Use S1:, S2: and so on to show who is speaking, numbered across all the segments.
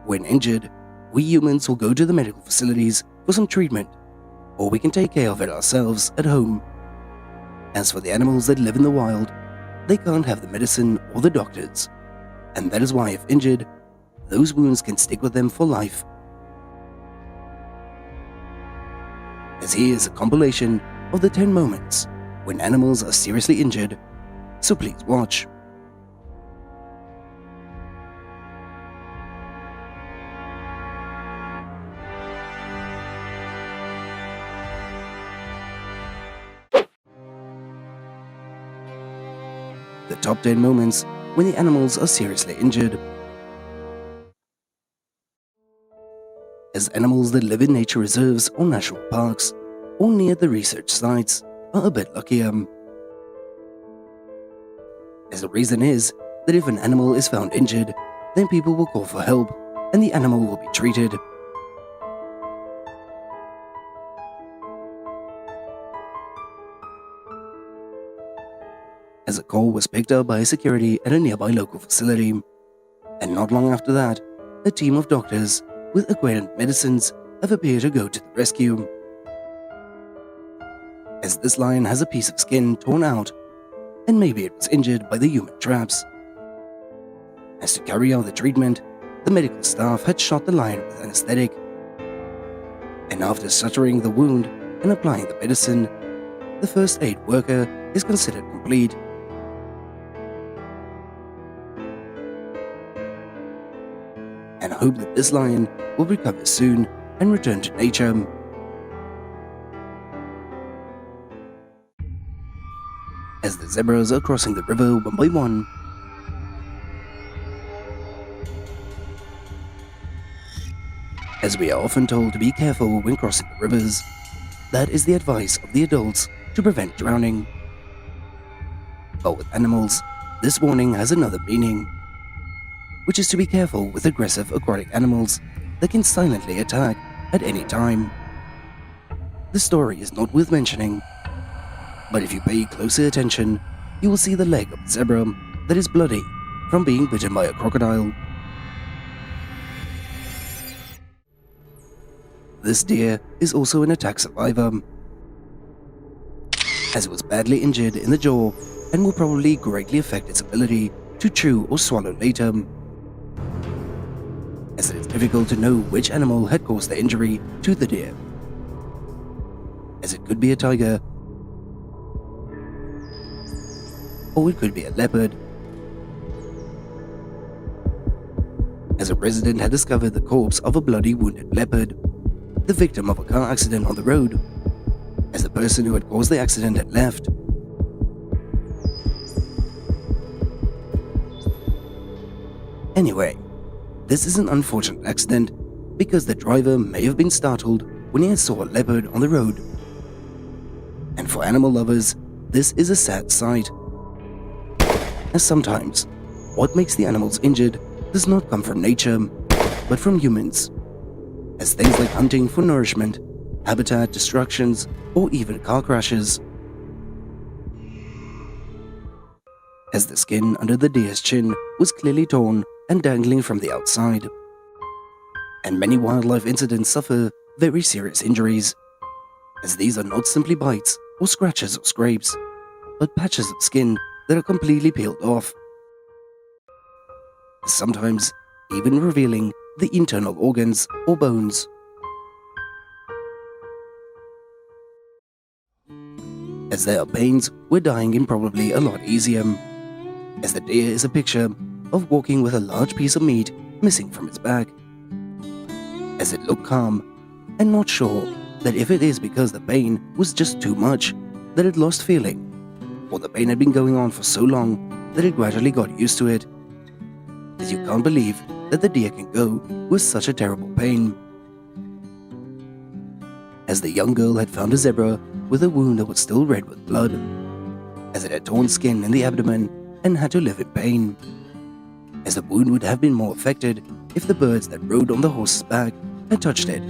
S1: When injured, we humans will go to the medical facilities for some treatment, or we can take care of it ourselves at home. As for the animals that live in the wild, they can't have the medicine or the doctors, and that is why if injured, those wounds can stick with them for life. As here is a compilation of the 10 moments when animals are seriously injured, so please watch. The top 10 moments when the animals are seriously injured. As animals that live in nature reserves or national parks or near the research sites are a bit luckier. As the reason is that if an animal is found injured, then people will call for help and the animal will be treated. As a call was picked up by security at a nearby local facility, and not long after that, a team of doctors with equivalent medicines have appeared to go to the rescue. As this lion has a piece of skin torn out, and maybe it was injured by the human traps. As to carry out the treatment, the medical staff had shot the lion with anesthetic, and after suturing the wound and applying the medicine, the first aid worker is considered complete. And hope that this lion will recover soon and return to nature. As the zebras are crossing the river one by one, as we are often told to be careful when crossing the rivers, that is the advice of the adults to prevent drowning. But with animals, this warning has another meaning, which is to be careful with aggressive aquatic animals that can silently attack at any time. The story is not worth mentioning, but if you pay closer attention, you will see the leg of the zebra that is bloody from being bitten by a crocodile. This deer is also an attack survivor, as it was badly injured in the jaw and will probably greatly affect its ability to chew or swallow later, as it is difficult to know which animal had caused the injury to the deer, as it could be a tiger, or it could be a leopard. As a resident had discovered the corpse of a bloody wounded leopard, the victim of a car accident on the road, as the person who had caused the accident had left. Anyway, this is an unfortunate accident because the driver may have been startled when he saw a leopard on the road. And for animal lovers, this is a sad sight, as sometimes what makes the animals injured does not come from nature, but from humans, as things like hunting for nourishment, habitat destructions, or even car crashes. As the skin under the deer's chin was clearly torn and dangling from the outside, and many wildlife incidents suffer very serious injuries, as these are not simply bites or scratches or scrapes, but patches of skin that are completely peeled off, sometimes even revealing the internal organs or bones. As there are pains, we're dying in probably a lot easier, as the deer is a picture of walking with a large piece of meat missing from its back, as it looked calm and not sure that if it is because the pain was just too much that it lost feeling, or the pain had been going on for so long that it gradually got used to it, as you can't believe that the deer can go with such a terrible pain. As the young girl had found a zebra with a wound that was still red with blood, as it had torn skin in the abdomen and had to live in pain, as the wound would have been more affected if the birds that rode on the horse's back had touched it.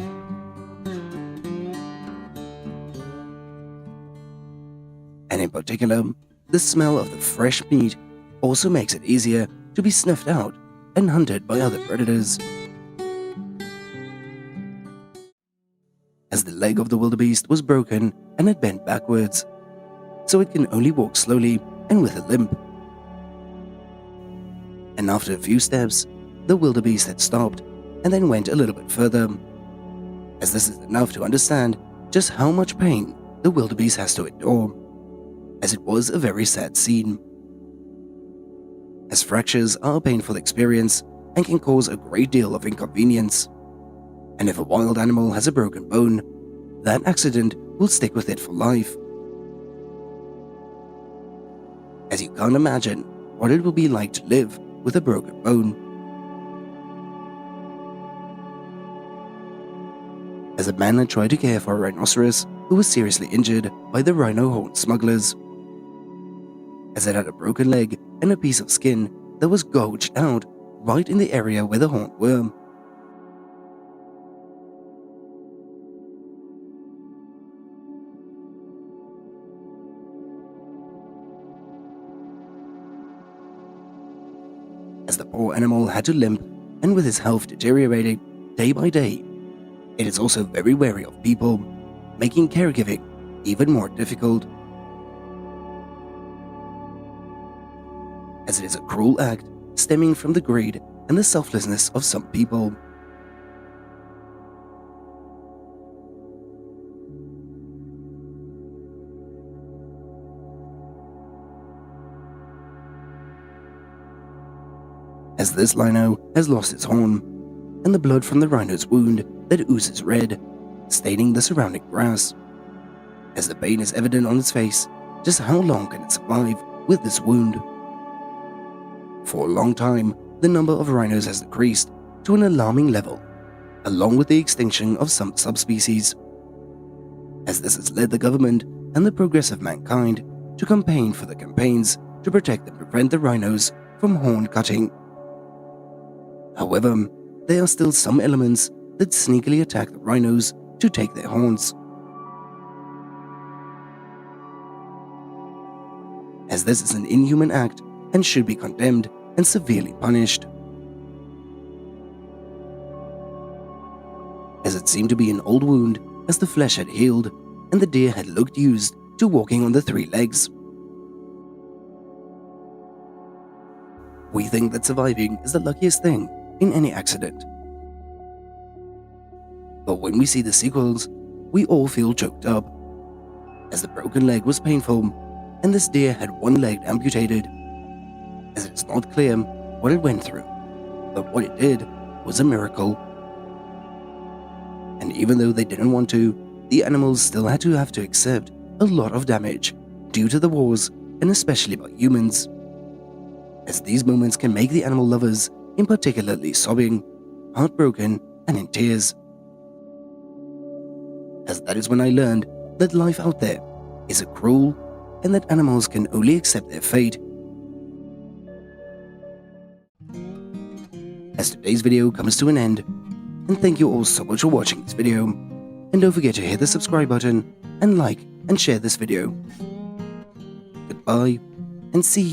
S1: And in particular, the smell of the fresh meat also makes it easier to be sniffed out and hunted by other predators, as the leg of the wildebeest was broken and had bent backwards, so it can only walk slowly and with a limp. And after a few steps, the wildebeest had stopped and then went a little bit further, as this is enough to understand just how much pain the wildebeest has to endure, as it was a very sad scene. As fractures are a painful experience and can cause a great deal of inconvenience, and if a wild animal has a broken bone, that accident will stick with it for life. As you can't imagine what it will be like to live with a broken bone. As a man had tried to care for a rhinoceros who was seriously injured by the rhino horn smugglers, as it had a broken leg and a piece of skin that was gouged out right in the area where the horn were. As the poor animal had to limp, and with his health deteriorating day by day, it is also very wary of people, making caregiving even more difficult. As it is a cruel act stemming from the greed and the selflessness of some people. As this rhino has lost its horn, and the blood from the rhino's wound that oozes red, staining the surrounding grass. As the pain is evident on its face, just how long can it survive with this wound? For a long time, the number of rhinos has decreased to an alarming level, along with the extinction of some subspecies. As this has led the government and the progressive mankind to campaign for the campaigns to protect and prevent the rhinos from horn cutting. However, there are still some elements that sneakily attack the rhinos to take their horns. As this is an inhuman act and should be condemned and severely punished. As it seemed to be an old wound, as the flesh had healed and the deer had looked used to walking on the 3 legs. We think that surviving is the luckiest thing in any accident. But when we see the sequels, we all feel choked up, as the broken leg was painful and this deer had 1 leg amputated, as it's not clear what it went through, but what it did was a miracle. And even though they didn't want to, the animals still had to accept a lot of damage due to the wars and especially by humans, as these moments can make the animal lovers in particularly sobbing, heartbroken and in tears. As that is when I learned that life out there is a cruel and that animals can only accept their fate. As today's video comes to an end, and thank you all so much for watching this video, and don't forget to hit the subscribe button and like and share this video. Goodbye and see you